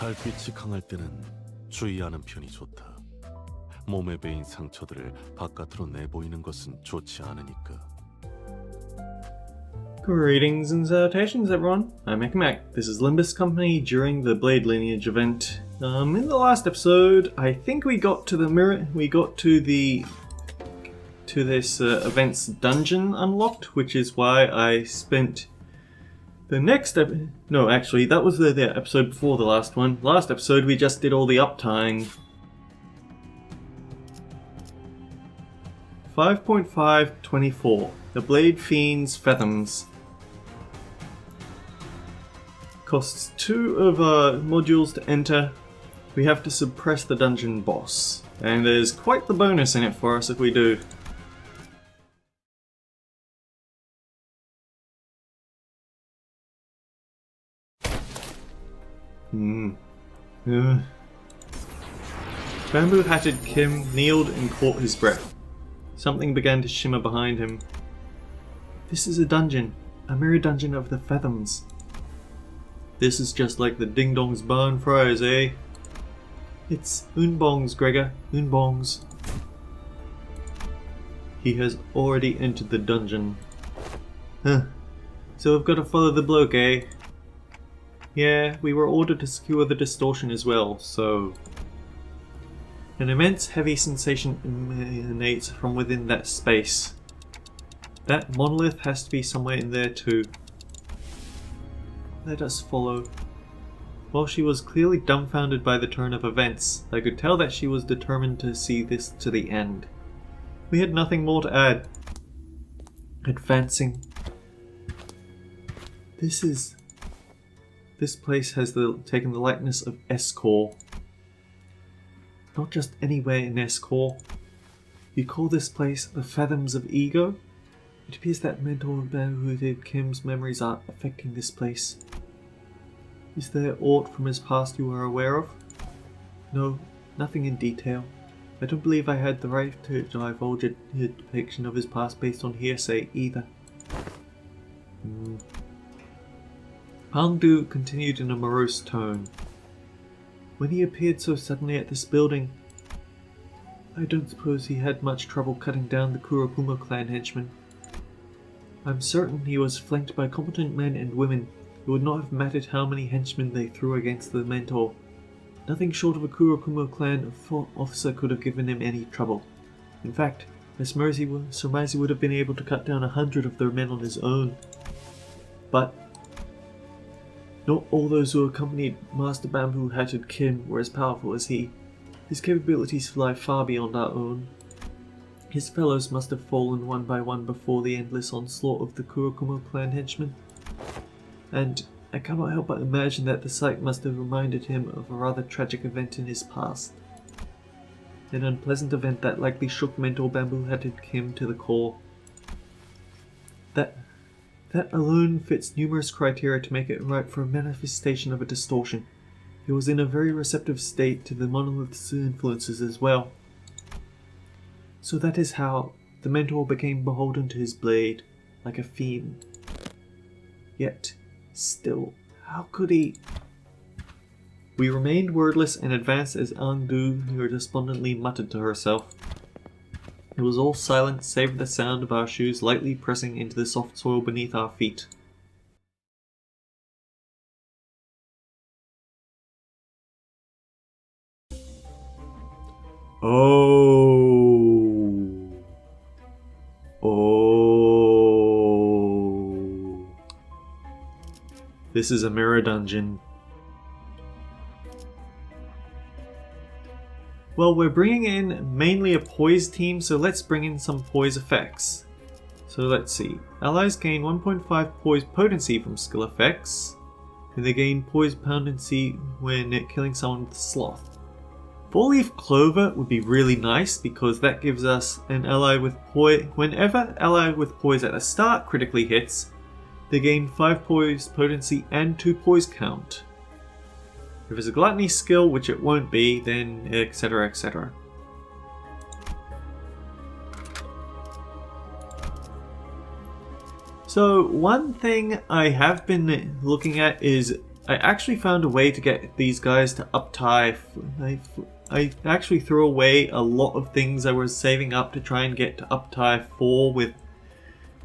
달빛이 강할 때는 주의하는 편이 좋다. 몸에 베인 상처들을 바깥으로 내보이는 것은 좋지 않으니까. Greetings and salutations, everyone. I'm Mac. This is Limbus Company during the Blade Lineage event. In the last episode, I think we got to the mirror. We got to this event's dungeon unlocked, which is why I spent the next no, actually, that was the episode before the last one. Last episode, we just did all the uptying. 5.524. The Blade Fiend's Fathoms. Costs 2 of our modules to enter. We have to suppress the dungeon boss. And there's quite the bonus in it for us if we do. Bamboo-hatted Kim kneeled and caught his breath. Something began to shimmer behind him. This is a dungeon. A mirror dungeon of the Fathoms. This is just like the Ding Dong's barn fries, eh? It's Unbong's, Gregor. Unbong's. He has already entered the dungeon. Huh. So we've got to follow the bloke, eh? Yeah, we were ordered to secure the distortion as well, so... An immense heavy sensation emanates from within that space. That monolith has to be somewhere in there too. Let us follow. While she was clearly dumbfounded by the turn of events, I could tell that she was determined to see this to the end. We had nothing more to add. Advancing. This place has taken the likeness of S-Core. Not just anywhere in S-Core. You call this place the Fathoms of Ego? It appears that mental bamboo-hatted Kim's memories are affecting this place. Is there aught from his past you are aware of? No, nothing in detail. I don't believe I had the right to divulge a depiction of his past based on hearsay either. Hangdu continued in a morose tone. When he appeared so suddenly at this building, I don't suppose he had much trouble cutting down the Kurokuma clan henchmen. I'm certain he was flanked by competent men and women. It would not have mattered how many henchmen they threw against the mentor. Nothing short of a Kurokuma clan officer could have given him any trouble. In fact, I surmise he would have been able to cut down 100 of their men on his own. But not all those who accompanied Master Bamboo-hatted Kim were as powerful as he. His capabilities fly far beyond our own. His fellows must have fallen one by one before the endless onslaught of the Kurokuma clan henchmen. And I cannot help but imagine that the sight must have reminded him of a rather tragic event in his past. An unpleasant event that likely shook mental Bamboo-hatted Kim to the core. That alone fits numerous criteria to make it right for a manifestation of a distortion. He was in a very receptive state to the monolith's influences as well. So that is how the mentor became beholden to his blade, like a fiend. Yet, still, how could he... We remained wordless and advanced as Angdu despondently muttered to herself. It was all silent save for the sound of our shoes lightly pressing into the soft soil beneath our feet. Oh. This is a mirror dungeon. Well, we're bringing in mainly a poise team, so let's bring in some poise effects. So let's see. Allies gain 1.5 poise potency from skill effects, and they gain poise potency when killing someone with sloth. Four-leaf clover would be really nice because that gives us an ally with poise. Whenever ally with poise at the start critically hits, they gain 5 poise potency and 2 poise count. If it's a gluttony skill, which it won't be, then etc, etc. So one thing I have been looking at is I actually found a way to get these guys to uptie. I actually threw away a lot of things I was saving up to try and get to uptie 4 with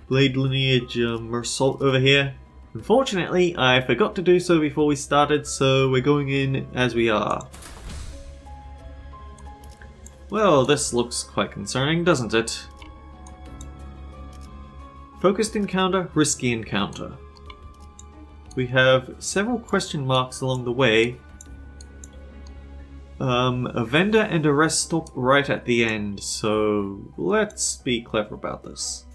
Blade Lineage Mersault over here. Unfortunately, I forgot to do so before we started, so we're going in as we are. Well, this looks quite concerning, doesn't it? Focused encounter, risky encounter. We have several question marks along the way. A vendor and a rest stop right at the end, so let's be clever about this.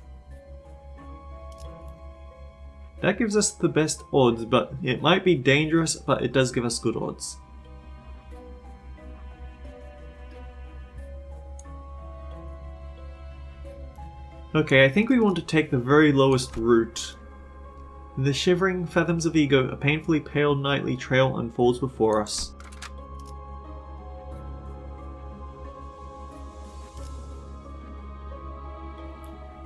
That gives us the best odds, but it might be dangerous, but it does give us good odds. Okay, I think we want to take the very lowest route. The shivering fathoms of ego, a painfully pale nightly trail unfolds before us.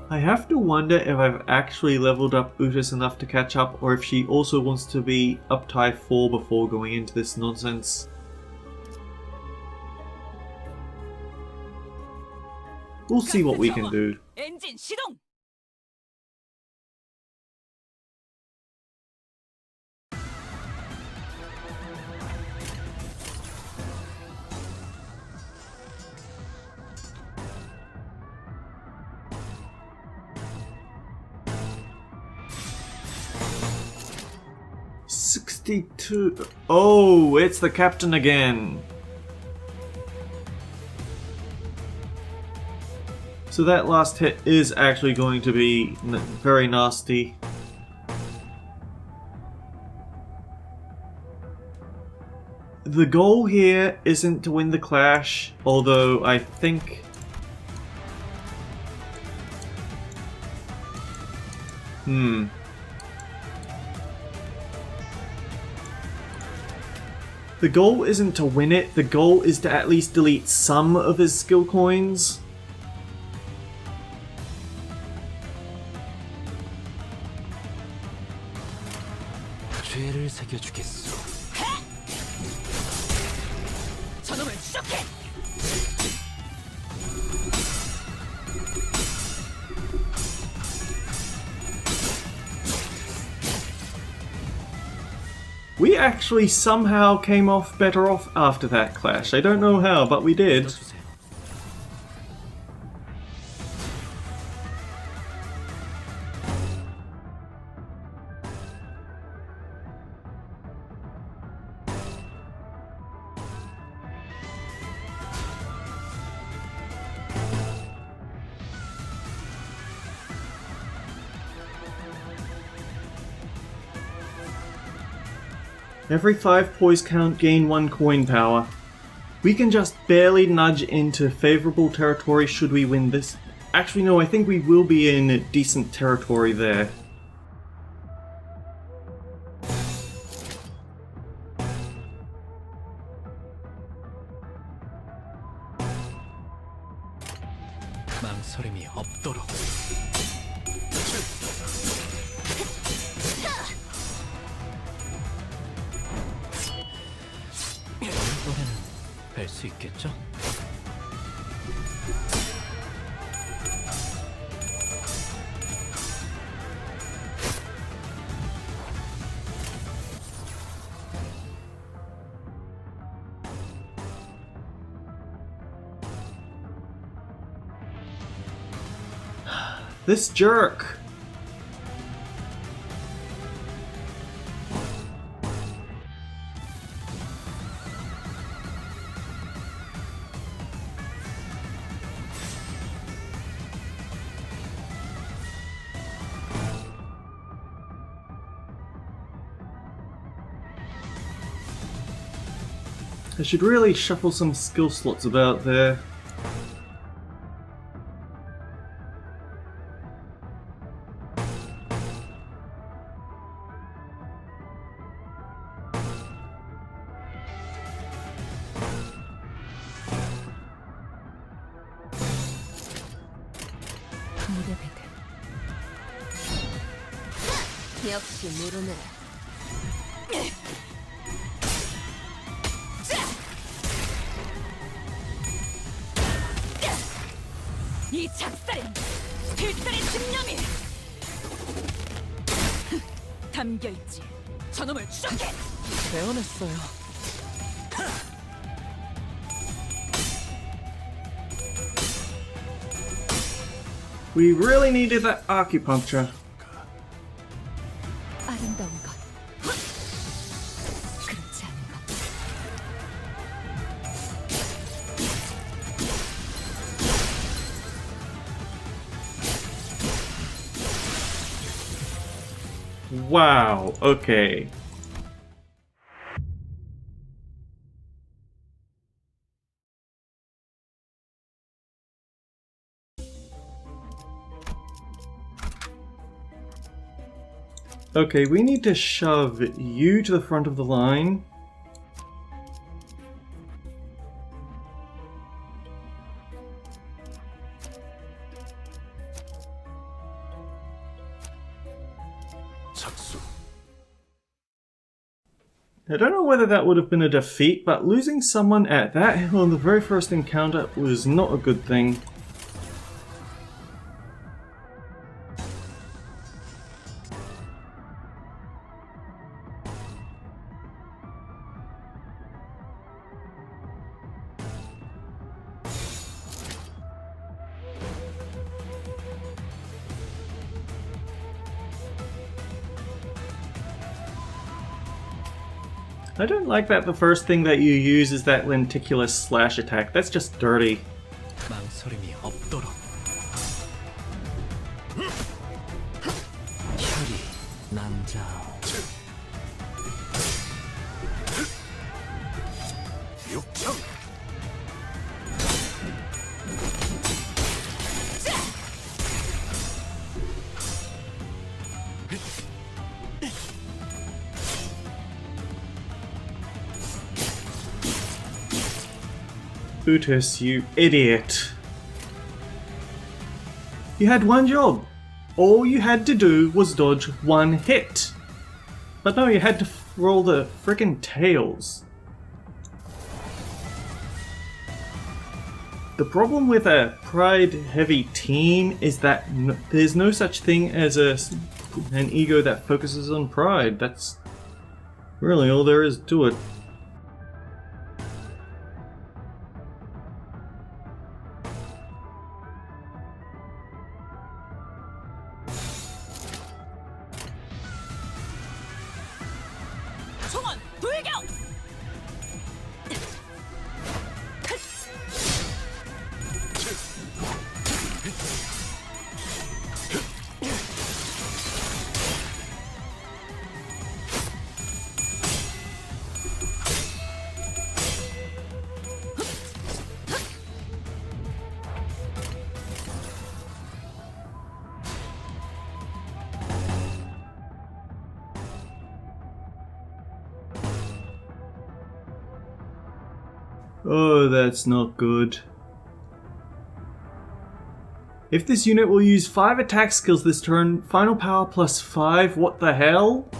I have to wonder if I've actually leveled up Utis enough to catch up, or if she also wants to be uptie 4 before going into this nonsense. We'll see what we can do. 엔진 시동! $62. Oh, it's the captain again. So that last hit is actually going to be very nasty. The goal here isn't to win the clash, although I think... The goal isn't to win it, the goal is to at least delete some of his skill coins. 죄를 새겨주겠소. 저놈을 추적해! We actually somehow came off better off after that clash. I don't know how, but we did. Every 5 poise count, gain 1 coin power. We can just barely nudge into favourable territory should we win this. Actually no, I think we will be in decent territory there. 망설임이 없도록. 이번에는 뵐 수 있겠죠? This jerk! I should really shuffle some skill slots about there. 역시 모르네. 이 작살엔 필살의 집념이 담겨있지. 저놈을 추적해. 배워냈어요. We really needed that acupuncture. 아름다운 것, 그렇지 않은 것. Wow, okay. Okay, we need to shove you to the front of the line. 착수. I don't know whether that would have been a defeat, but losing someone at that hill in the very first encounter was not a good thing. I don't like that the first thing that you use is that lenticular slash attack. That's just dirty. 망설임이 없도록. 혈이 남자. 육청. Utus, you idiot. You had one job. All you had to do was dodge one hit. But no, you had to roll the frickin' tails. The problem with a pride-heavy team is that there's no such thing as an ego that focuses on pride. That's really all there is to it. 총원 돌격! Oh, that's not good. If this unit will use 5 attack skills this turn, final power plus 5, what the hell?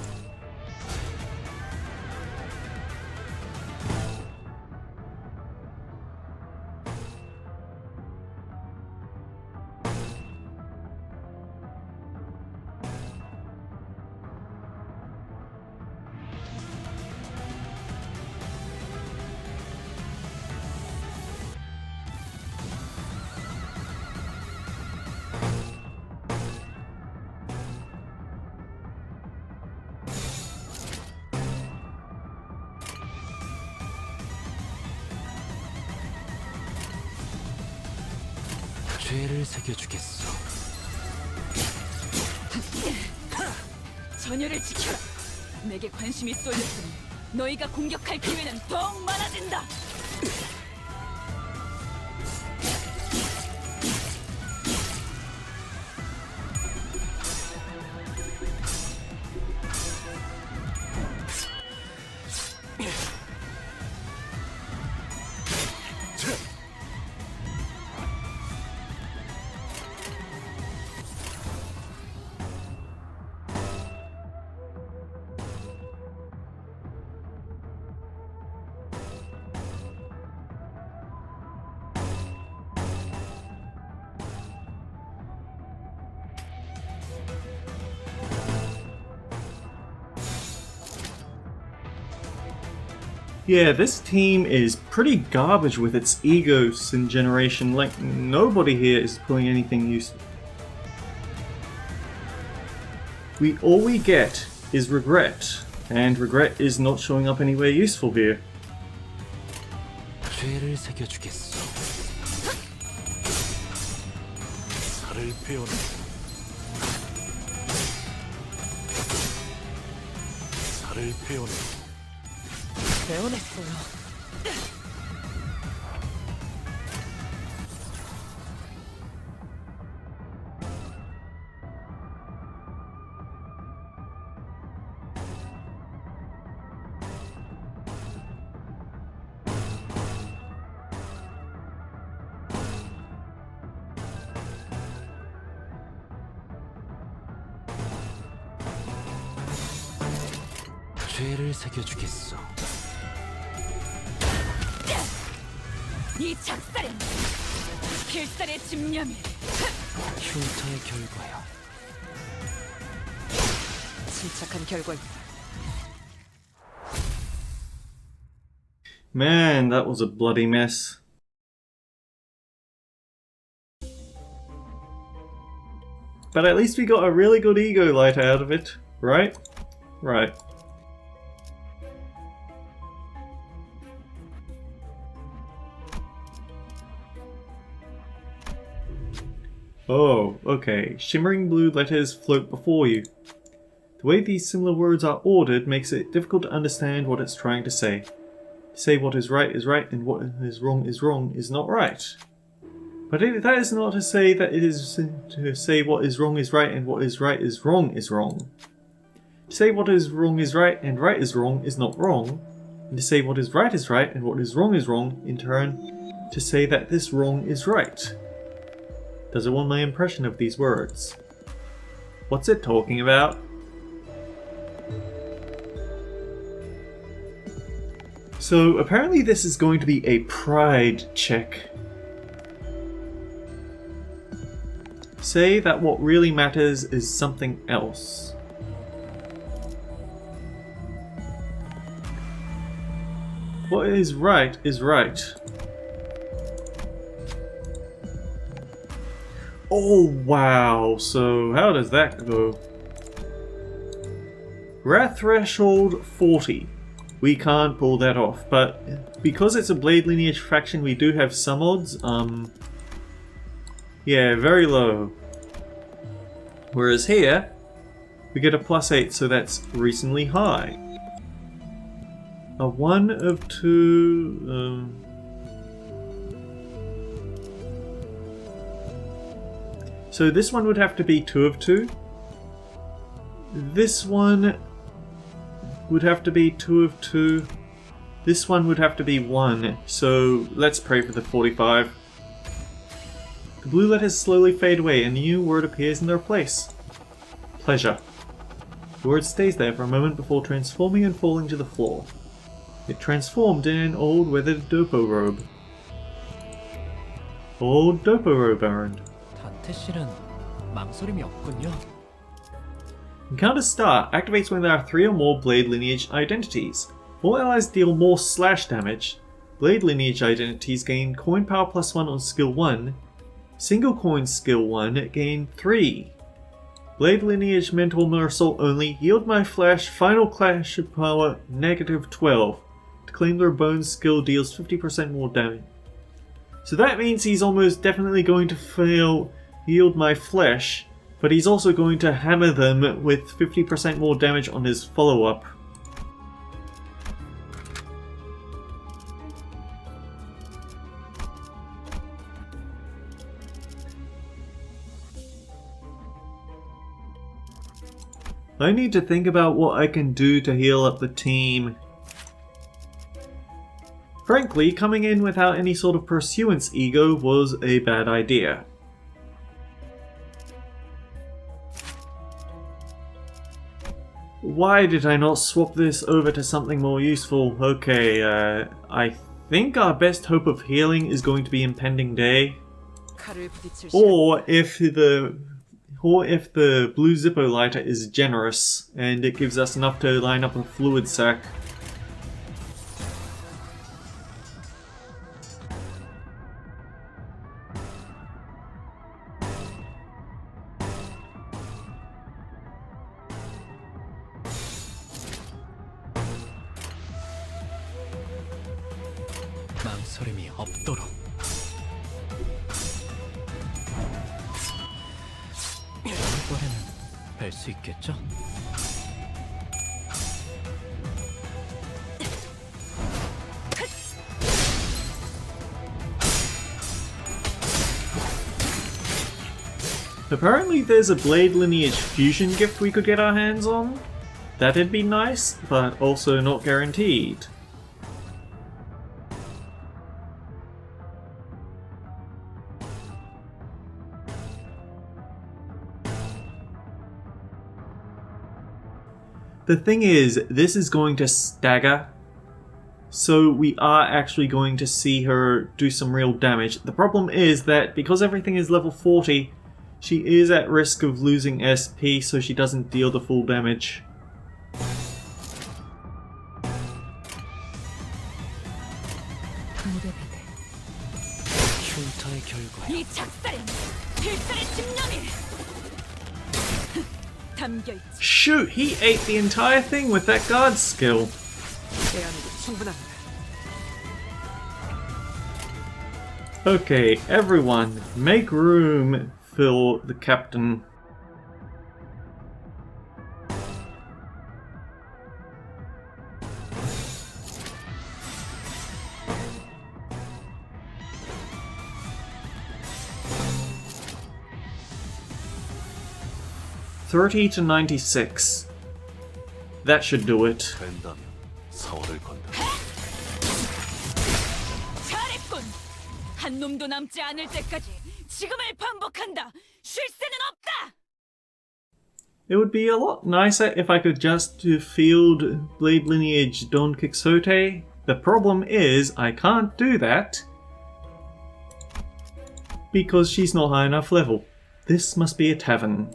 죄를 새겨주겠어. 전열을 지켜라. 내게 관심이 쏠렸으니 너희가 공격할 기회는 더욱 많아진다. Yeah, this team is pretty garbage with its egos in generation. Like, nobody here is pulling anything useful. All we get is regret, and regret is not showing up anywhere useful here. 죄를 새겨주겠어. 살을 베어내. 살을 베어내. 배워냈어요. 죄를 새겨주겠어. 이 작살은 필살의 집념이. 흉터의 결과야. 침착한 결과입니다. Man, that was a bloody mess. But at least we got a really good ego light out of it, right? Right. Oh, okay. Shimmering blue letters float before you. The way these similar words are ordered makes it difficult to understand what it's trying to say. To say what is right and what is wrong is not right. But that is not to say that it is to say what is right and what is right is wrong is wrong. To say what is right and right is wrong is not wrong. And to say what is right and what is wrong, in turn, to say that this wrong is right. Does it want my impression of these words? What's it talking about? So apparently this is going to be a pride check. Say that what really matters is something else. What is right is right. Oh wow, so how does that go? Wrath threshold 40. We can't pull that off, but because it's a Blade Lineage faction we do have some odds, yeah, very low. Whereas here, we get a +8, so that's reasonably high. A 1 of 2... So this one would have to be 2 of 2. This one would have to be 2 of 2. This one would have to be 1. So let's pray for the 45. The blue letters slowly fade away and a new word appears in their place. Pleasure. The word stays there for a moment before transforming and falling to the floor. It transformed in an old weathered dopo robe. Old dopo robe errand. 단테 씨는 망설임이 없군요. Encounter Star activates when there are 3 or more Blade Lineage identities. All allies deal more slash damage. Blade Lineage identities gain coin power +1 on skill 1. Single coin skill 1 gain 3. Blade Lineage Mental Assault only. Yield my flash. Final clash power -12. To claim their bones skill deals 50% more damage. So that means he's almost definitely going to fail Yield my flesh, but he's also going to hammer them with 50% more damage on his follow-up. I need to think about what I can do to heal up the team. Frankly, coming in without any sort of pursuance ego was a bad idea. Why did I not swap this over to something more useful? Okay, I think our best hope of healing is going to be Impending Day. Or if the blue Zippo lighter is generous and it gives us enough to line up a fluid sac. 망설임이 없도록. 다음번에는 뵐 수 있겠죠? Apparently there's a Blade Lineage fusion gift we could get our hands on. That'd be nice, but also not guaranteed. The thing is, this is going to stagger, so we are actually going to see her do some real damage. The problem is that because everything is level 40, she is at risk of losing SP, so she doesn't deal the full damage. 흉터의 결과야. 이 작살엔 필살의 집념이 담겨있지. Shoot, he ate the entire thing with that guard skill. Okay, everyone, make room for the captain. $30 to 96. That should do it. 된다면 사활을 건다. 잘했군. 한 놈도 남지 않을 때까지 지금을 반복한다. 쉴 새는 없다. It would be a lot nicer if I could just field Blade Lineage Don Quixote. The problem is I can't do that because she's not high enough level. This must be a tavern.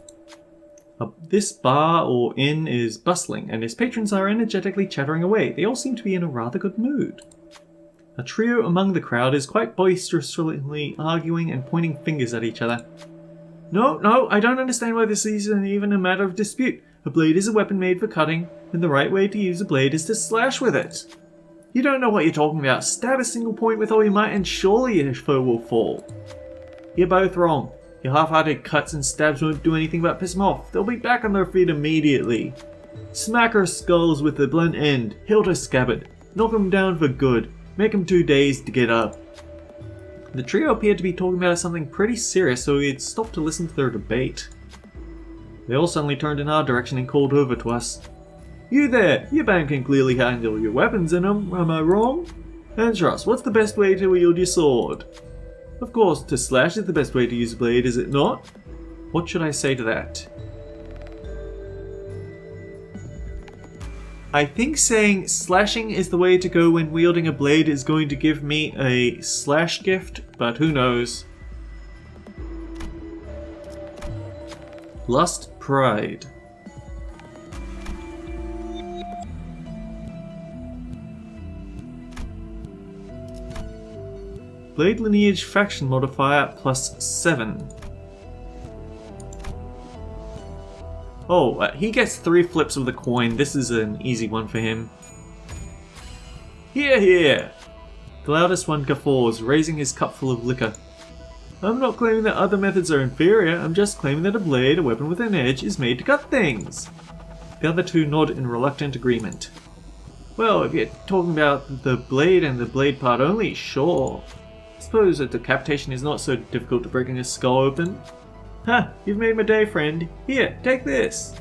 This bar or inn is bustling, and its patrons are energetically chattering away. They all seem to be in a rather good mood. A trio among the crowd is quite boisterously arguing and pointing fingers at each other. No, I don't understand why this isn't even a matter of dispute. A blade is a weapon made for cutting, and the right way to use a blade is to slash with it. You don't know what you're talking about. Stab a single point with all your might and surely your foe will fall. You're both wrong. Your half-hearted cuts and stabs won't do anything but piss them off. They'll be back on their feet immediately. Smack her skulls with the blunt end, hilt her scabbard, knock them down for good, make them too dazed to get up. The trio appeared to be talking about something pretty serious, so we had stopped to listen to their debate. They all suddenly turned in our direction and called over to us. You there! Your band can clearly handle your weapons in them, am I wrong? Answer us, what's the best way to wield your sword? Of course, to slash is the best way to use a blade, is it not? What should I say to that? I think saying slashing is the way to go when wielding a blade is going to give me a slash gift, but who knows. Lust Pride. Blade Lineage Faction Modifier plus 7. Oh, he gets 3 flips of the coin. This is an easy one for him. Hear, hear! The loudest one guffaws, raising his cup full of liquor. I'm not claiming that other methods are inferior, I'm just claiming that a blade, a weapon with an edge, is made to cut things. The other two nod in reluctant agreement. Well, if you're talking about the blade and the blade part only, sure. I suppose that decapitation is not so difficult to breaking a skull open. Ha! You've made my day, friend. Here, take this!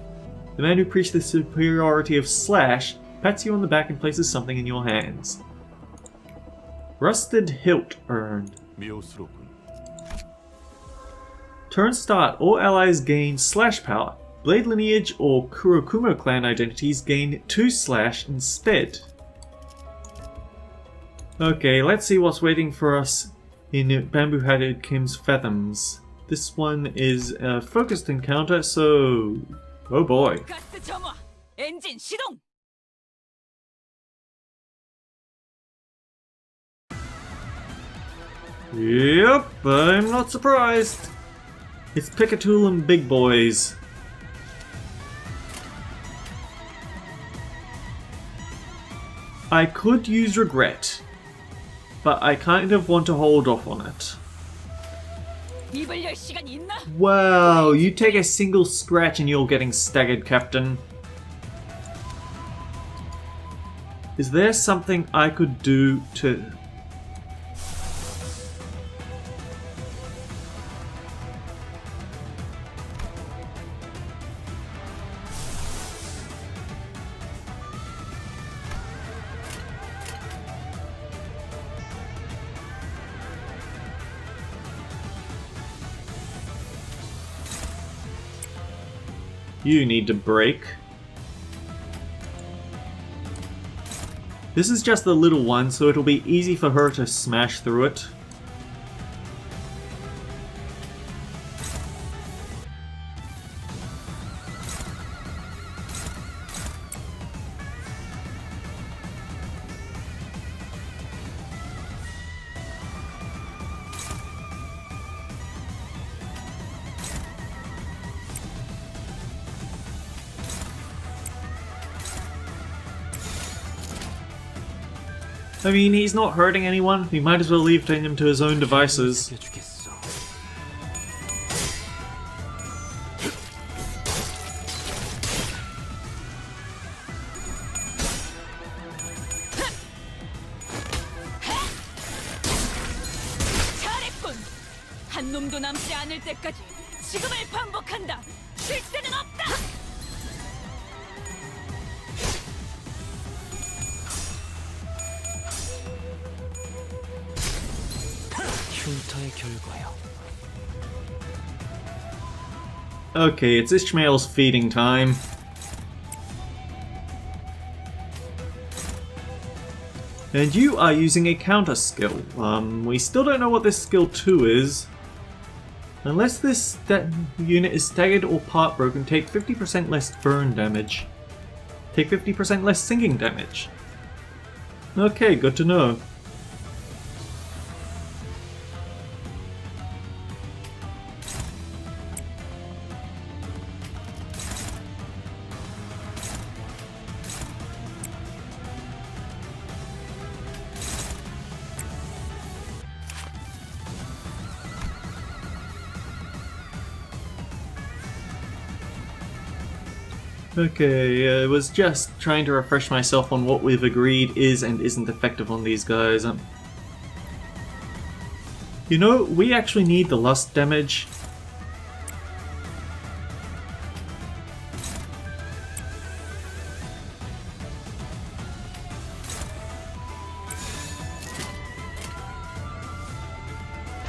The man who preached the superiority of slash pats you on the back and places something in your hands. Rusted hilt earned. 미오스로군. Turn start, all allies gain slash power. Blade Lineage or Kurokumo clan identities gain 2 slash instead. Okay, let's see what's waiting for us in Bamboo-Hatted Kim's Fathoms. This one is a focused encounter, so... oh boy. 가스 점화, 엔진 시동. Yep, I'm not surprised. It's Picatool and Big Boys. I could use regret. but I kind of want to hold off on it. 입을 열 시간이 있나? Wow, you take a single scratch and you're getting staggered, Captain. Is there something I could do to... You need to break. This is just the little one, so it'll be easy for her to smash through it. I mean, he's not hurting anyone. We might as well leave him to his own devices. 죽겠어. 잘했군. 한 놈도 남지 않을 때까지 지금을 반복한다. 쉴 새는 없다. 흉터의 결과요. Okay, it's Ishmael's feeding time. And you are using a counter skill. We still don't know what this skill 2 is. Unless this unit is staggered or part broken, take 50% less burn damage. Take 50% less sinking damage. Okay, good to know. Okay, I was just trying to refresh myself on what we've agreed is and isn't effective on these guys. You know, we actually need the lust damage.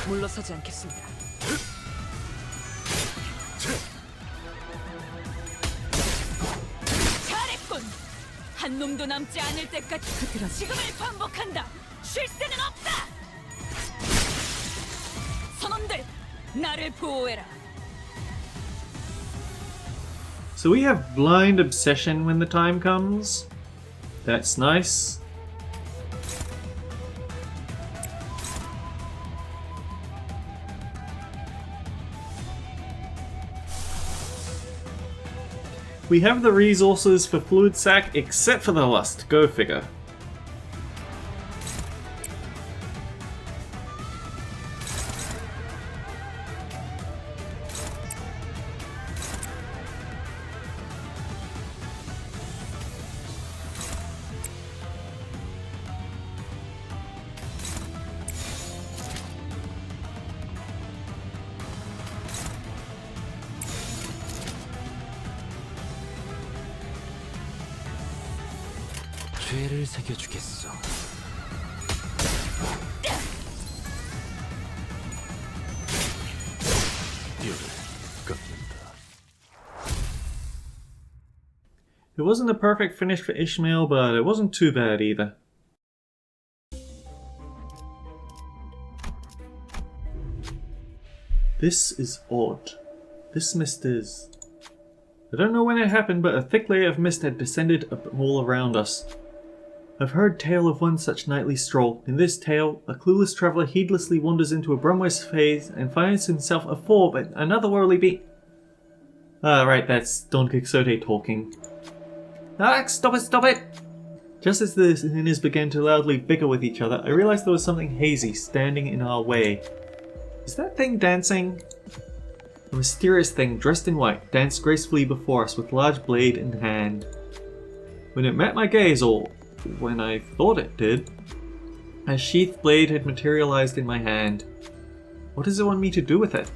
물러서지 않겠습니다. 잘했군. 한 놈도 남지 않을 때까지 지금을 반복한다. 쉴 새는 없다. 선원들, 나를 보호해라. So we have blind obsession when the time comes. That's nice. We have the resources for Fluid Sac except for the Lust, go figure. 죄를 새겨주겠어. 뼈를 깎는다. It wasn't a perfect finish for Ishmael, but it wasn't too bad either. This is odd. This mist is... I don't know when it happened, but a thick layer of mist had descended all around us. I've heard tale of one such nightly stroll. In this tale, a clueless traveller heedlessly wanders into a Brumwest phase and finds himself afoul by another worldly being. Ah, right, that's Don Quixote talking. Ah, stop it, stop it! Just as the sinners began to loudly bicker with each other, I realized there was something hazy standing in our way. Is that thing dancing? A mysterious thing dressed in white danced gracefully before us with large blade in hand. When it met my gaze, or when I thought it did, a sheathed blade had materialized in my hand. What does it want me to do with it?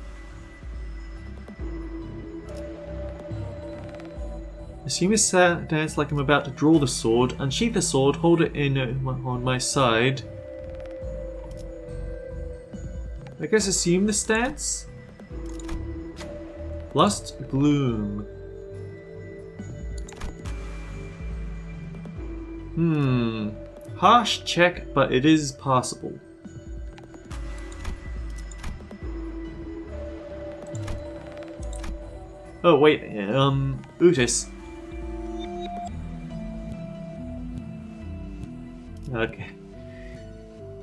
Assume a stance like I'm about to draw the sword, unsheath the sword, hold it in on my side. I guess assume the stance? Lust Gloom. Harsh check, but it is passable. Oh wait, Utis. Okay.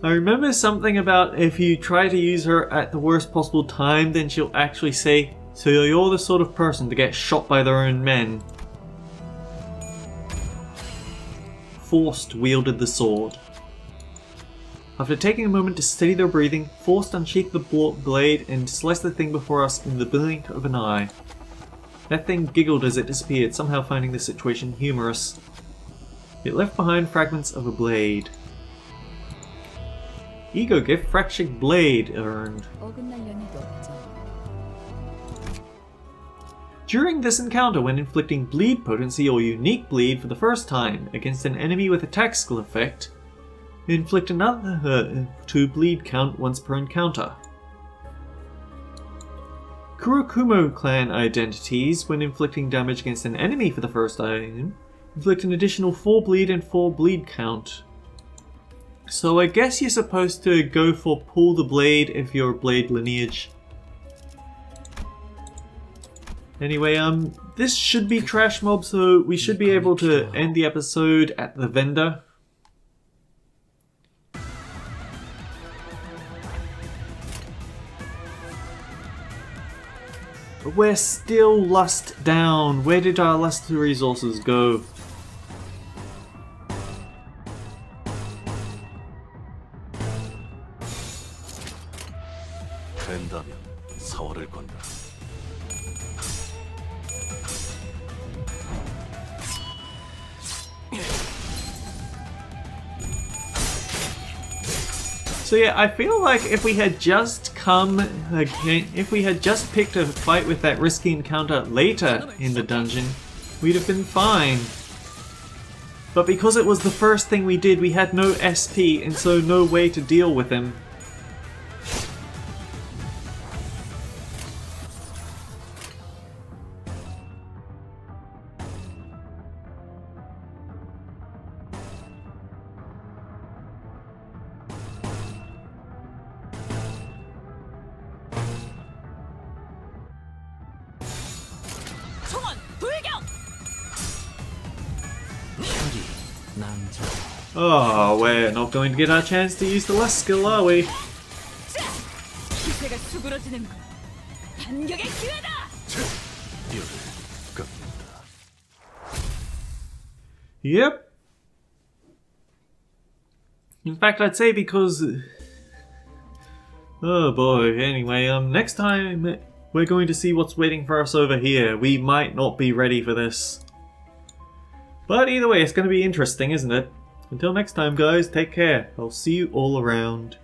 I remember something about if you try to use her at the worst possible time, then she'll actually say, "So you're the sort of person to get shot by their own men." Forced wielded the sword. After taking a moment to steady their breathing, Forced unsheathed the blade and sliced the thing before us in the blink of an eye. That thing giggled as it disappeared, somehow finding the situation humorous. It left behind fragments of a blade. Ego gift fractured blade earned. During this encounter, when inflicting bleed potency or unique bleed for the first time against an enemy with a tactical effect, inflict another 2 bleed count once per encounter. Kurokumo clan identities, when inflicting damage against an enemy for the first time, inflict an additional 4 bleed and 4 bleed count. So I guess you're supposed to go for pull the blade if you're blade lineage. Anyway, this should be Trash Mob, so we should be able to end the episode at the vendor. But we're still lust down. Where did our lust resources go? 된다면 사활을 건다. So yeah, I feel like if we had just if we had just picked a fight with that risky encounter later in the dungeon, we'd have been fine. But because it was the first thing we did, we had no SP and so no way to deal with him. 총원 불경! Oh, we're not going to get our chance to use the lust skill, are we? 자! 기세가 수그러지는 군 반격의 기회다! 뼈를 깎는다. Yep. In fact, I'd say because... Oh boy, anyway, next time we're going to see what's waiting for us over here. We might not be ready for this. But either way, it's going to be interesting, isn't it? Until next time, guys, take care. I'll see you all around.